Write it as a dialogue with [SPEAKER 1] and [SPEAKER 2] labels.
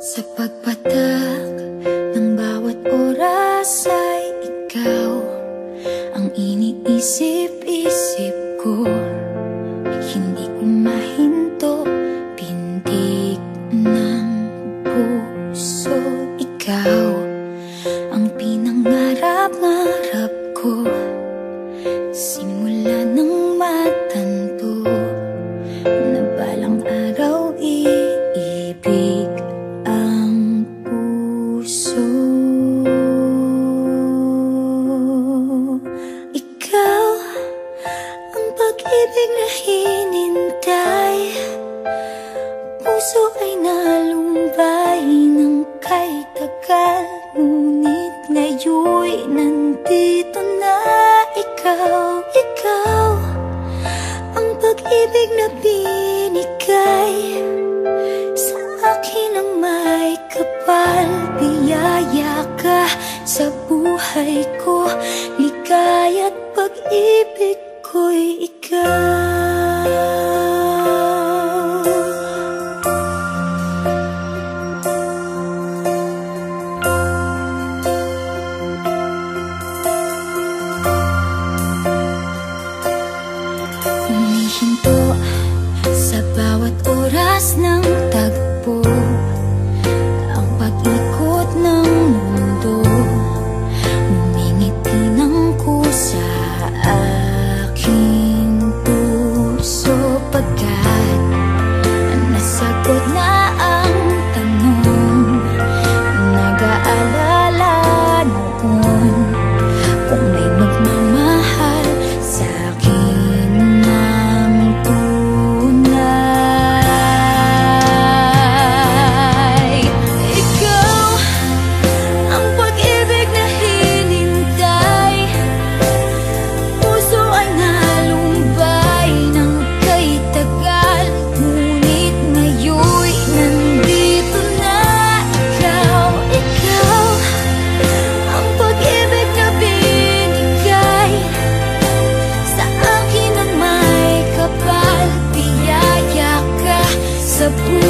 [SPEAKER 1] Sa pagpatak ng bawat oras ay ikaw ang iniisip-isip ko. Hindi ko mahinto, pintig ng puso. Ikaw ang pinangarap-ngarap ko, simula ng matanto na balang araw iibig ang puso. Ikaw ang pag-ibig na hinintay, puso ay nalumbay ng kay tagal, ngunit ngayon'y nandito na ikaw. Ikaw ang pag-ibig na binigay sa akin ang may kapal. Biyaya ka sa buhay ko, ligaya't pag-ibig ko'y ikaw. Humihinto sa bawat oras ng tagpo, ang pag-ikot ng mundo, ngumingiti ng kusa aking puso. Pagkat nasagot na ang tanong, nag-aalala noon kung may magmamahal sa'kin ng tunay. Ikaw ang pag-ibig na hinintay, puso ay nalumbay ng kay tagal, ngunit ngayon'y nandito na ikaw. Ikaw ang pag-ibig na binigay sa akin ang may kapal. Biyaya ka sa buhay